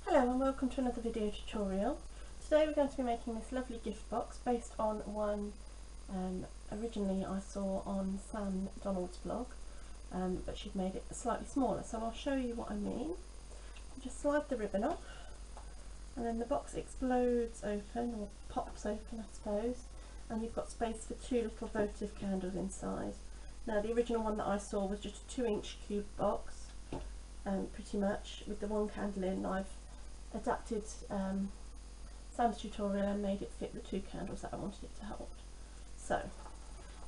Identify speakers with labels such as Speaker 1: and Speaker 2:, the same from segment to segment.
Speaker 1: Hello and welcome to another video tutorial. Today we're going to be making this lovely gift box based on one originally I saw on Sam Donald's blog, but she'd made it slightly smaller, so I'll show you what I mean. Just slide the ribbon off and then the box explodes open, or pops open I suppose, and you've got space for two little votive candles inside. Now the original one that I saw was just a 2-inch cube box, pretty much, with the one candle in. I've adapted Sam's tutorial and made it fit the two candles that I wanted it to hold. So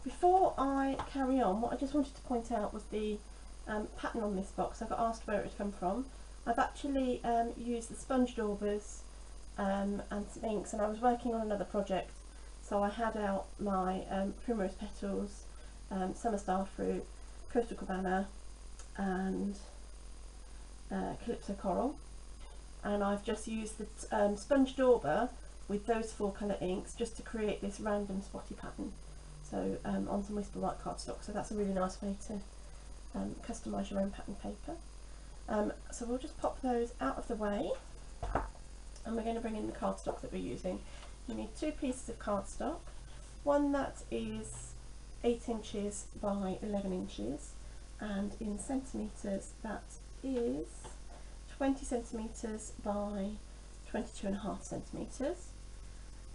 Speaker 1: before I carry on, what I just wanted to point out was the pattern on this box. I got asked where it had come from. I've actually used the sponge daubers and some inks, and I was working on another project, so I had out my primrose petals, summer starfruit, coastal cabana and calypso coral, and I've just used the sponge dauber with those 4 colour inks just to create this random spotty pattern, so on some Whisper White cardstock. So that's a really nice way to customise your own pattern paper. So we'll just pop those out of the way, and we're going to bring in the cardstock that we're using. You need 2 pieces of cardstock, one that is 8 inches by 11 inches, and in centimetres that is 20 centimetres by 22.5 centimetres.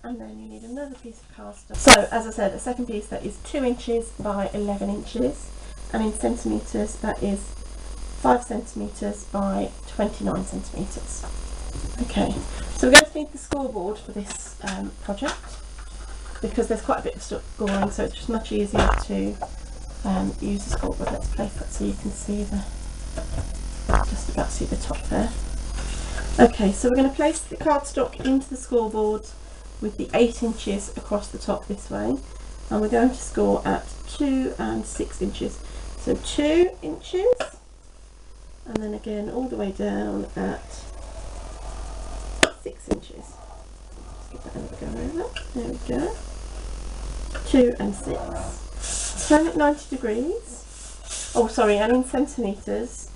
Speaker 1: And then you need another piece of cardstock. So as I said, a second piece that is 2 inches by 11 inches, and in centimetres that is 5 centimetres by 29 centimetres. Okay, so we're going to need the scoreboard for this project, because there's quite a bit of scoring, so it's just much easier to use the scoreboard. Let's place that so you can see just about see the top there. Okay, so we're going to place the cardstock into the scoreboard with the 8 inches across the top this way, and we're going to score at 2 and 6 inches. So 2 inches, and then again all the way down at 6 inches. Let's give that another go over. There we go. 2 and 6. Turn at 90 degrees. Oh, sorry, and in centimetres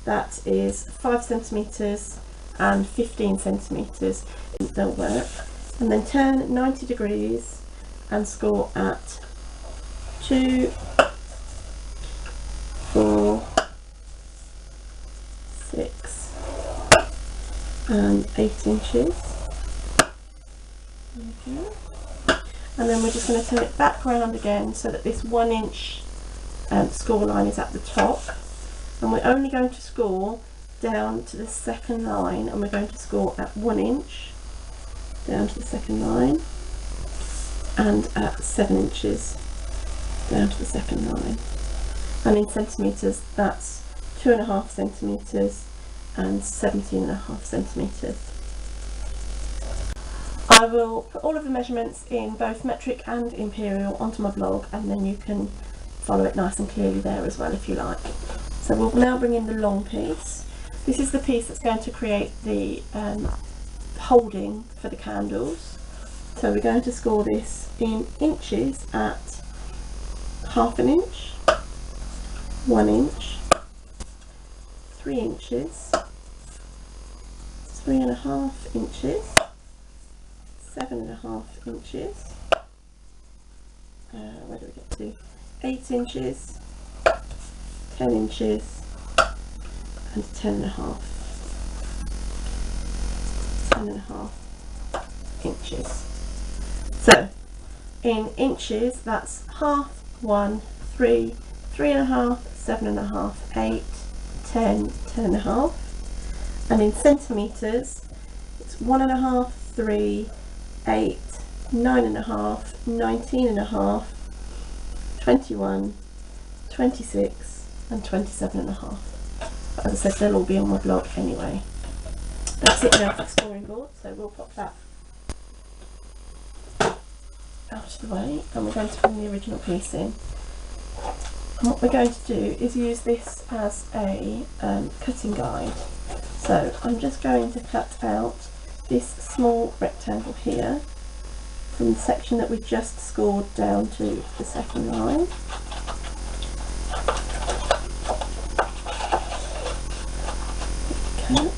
Speaker 1: that is 5 centimetres and 15 centimetres. They'll work. And then turn 90 degrees and score at 2, 4, 6 and 8 inches. There we go. And then we're just going to turn it back round again so that this 1 inch score line is at the top, and we're only going to score down to the second line, and we're going to score at 1 inch down to the second line, and at 7 inches down to the second line. And in centimetres that's 2.5 centimetres and 17.5 centimetres. I will put all of the measurements in both metric and imperial onto my blog, and then you can follow it nice and clearly there as well if you like. So we'll now bring in the long piece. This is the piece that's going to create the holding for the candles. So we're going to score this in inches at 1/2 inch, 1 inch, 3 inches, 3.5 inches, 7.5 inches, where do we get to? 8 inches, 10 inches, and 10.5 inches. So in inches that's 1/2, 1, 3, 3.5, 7.5, 8, 10, 10.5, and in centimetres it's 1.5, 3, 8, 9.5, 19.5, 21, 26 and 27.5. But as I said, they'll all be on my blog anyway. That's it now for the scoring board, so we'll pop that out of the way, and we're going to bring the original piece in. And what we're going to do is use this as a cutting guide. So I'm just going to cut out this small rectangle here from the section that we just scored down to the second line. Okay.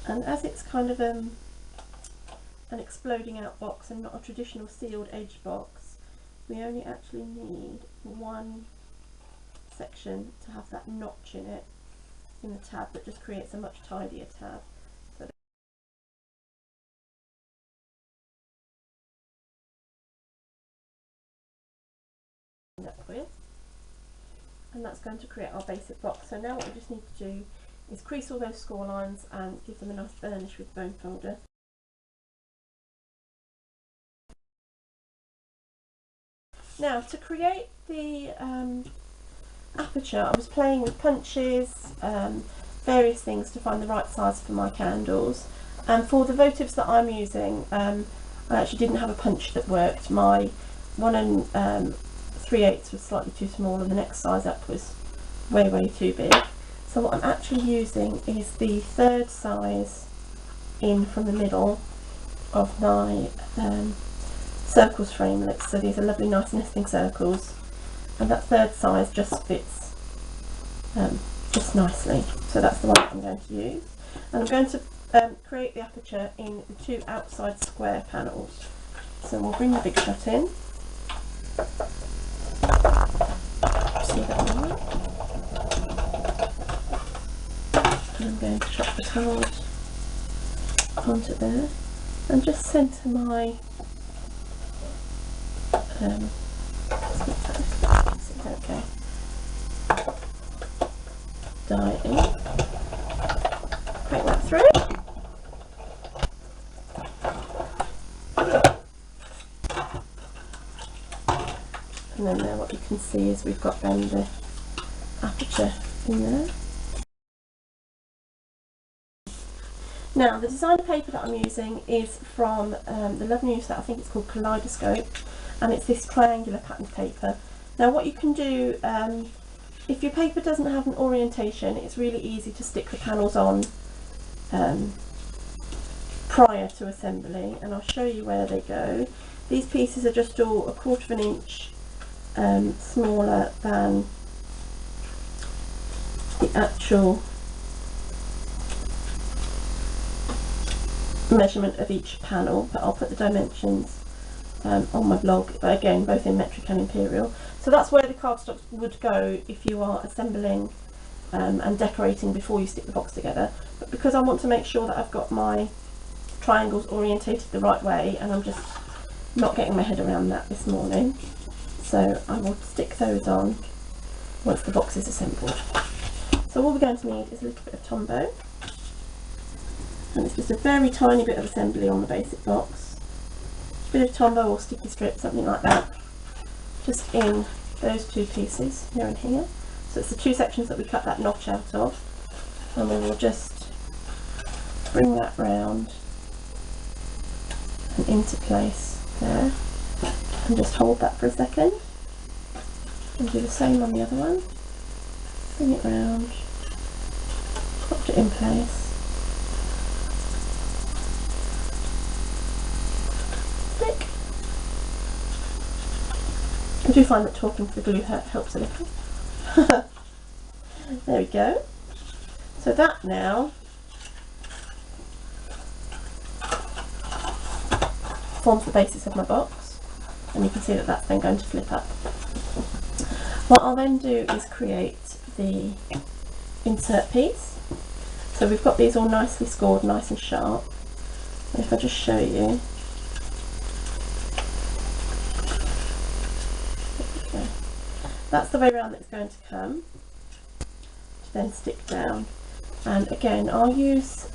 Speaker 1: And as it's kind of an exploding out box and not a traditional sealed edge box, we only actually need one section to have that notch in it, in the tab, that just creates a much tidier tab. So and that's going to create our basic box. So now what we just need to do is crease all those score lines and give them a nice burnish with bone folder. Now to create the aperture, I was playing with punches, various things to find the right size for my candles, and for the votives that I'm using, I actually didn't have a punch that worked. My 1 3/8 was slightly too small and the next size up was way too big. So what I'm actually using is the 3rd size in from the middle of my circles framelits. So these are lovely nice nesting circles, and that 3rd size just fits just nicely. So that's the one that I'm going to use, and I'm going to create the aperture in the 2 outside square panels. So we'll bring the big shot in. See that one? And I'm going to drop the cards onto there and just centre my okay, die in, crank that through, and then there what you can see is we've got then the aperture in there. Now the designer paper that I'm using is from the lovely new set, I think it's called Kaleidoscope, and it's this triangular patterned paper. Now what you can do, if your paper doesn't have an orientation, it's really easy to stick the panels on prior to assembly, and I'll show you where they go. These pieces are just all 1/4 inch smaller than the actual measurement of each panel, but I'll put the dimensions on my blog, but again both in metric and imperial. So that's where the cardstock would go if you are assembling and decorating before you stick the box together. But because I want to make sure that I've got my triangles orientated the right way, and I'm just not getting my head around that this morning, so I will stick those on once the box is assembled. So all we're going to need is a little bit of Tombow, and it's just a very tiny bit of assembly on the basic box. A bit of Tombow or sticky strip, something like that, just in those 2 pieces here and here. So it's the 2 sections that we cut that notch out of, and we will just bring that round and into place there, and just hold that for a second, and do the same on the other one. Bring it round, put it in place, stick. I do find that talking to the glue helps a little. There we go. So that now forms the basis of my box, and you can see that that's then going to flip up. What I'll then do is create the insert piece. So we've got these all nicely scored, nice and sharp. And if I just show you, that's the way around that it's going to come, to then stick down. And again, I'll use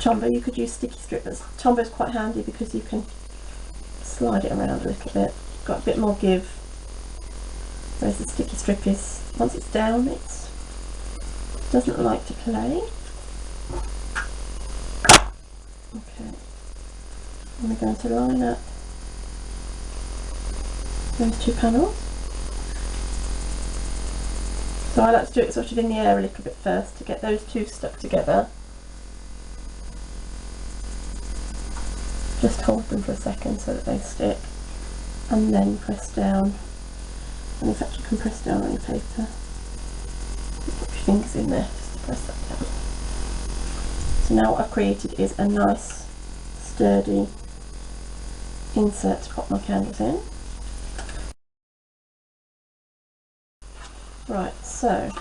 Speaker 1: Tombow. You could use sticky strip, but Tombow is quite handy because you can slide it around a little bit, got a bit more give, whereas the sticky strip is, once it's down, it doesn't like to play. Okay, and we're going to line up those 2 panels. So I like to do it sort of in the air a little bit first to get those 2 stuck together. Just hold them for a second so that they stick, and then press down. And in fact you can press down on your paper. Put your fingers in there just to press that down. So now what I've created is a nice sturdy insert to pop my candles in. Right, so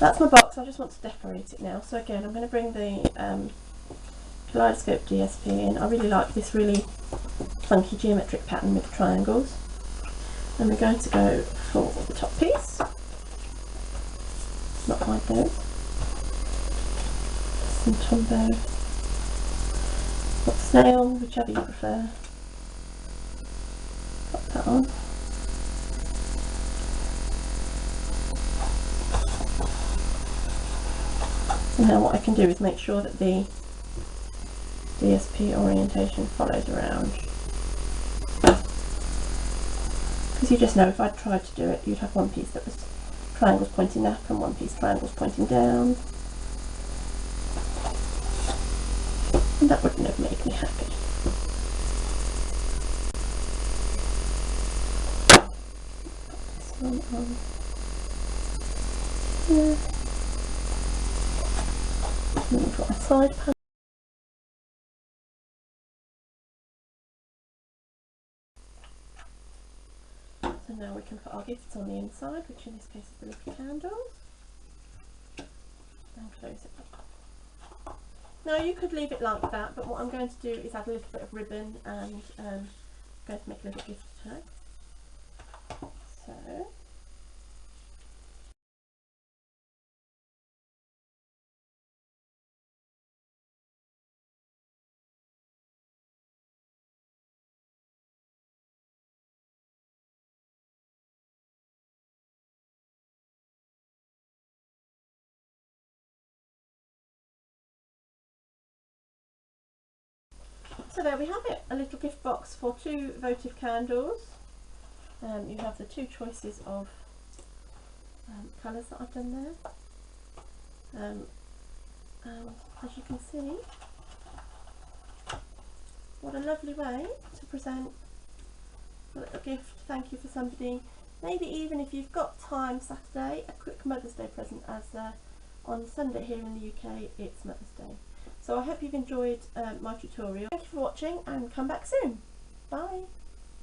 Speaker 1: that's my box. I just want to decorate it now. So again, I'm going to bring the Kaleidoscope DSP in. I really like this really funky geometric pattern with the triangles. And we're going to go for the top piece. Not quite those. Some Tombow, or snail, whichever you prefer. Pop that on. And now what I can do is make sure that the DSP orientation follows around. Because you just know if I tried to do it, you'd have one piece that was triangles pointing up and one piece triangles pointing down. And that wouldn't have made me happy. Put this one on here. And then we've got a side panel. So now we can put our gifts on the inside, which in this case is the little candles. And close it up. Now you could leave it like that, but what I'm going to do is add a little bit of ribbon and I'm going to make a little gift tag. So there we have it, a little gift box for 2 votive candles. You have the 2 choices of colours that I've done there. And as you can see, what a lovely way to present a little gift, thank you for somebody. Maybe even if you've got time Saturday, a quick Mother's Day present, as on Sunday here in the UK it's Mother's Day. So I hope you've enjoyed my tutorial. Thank you for watching and come back soon. Bye.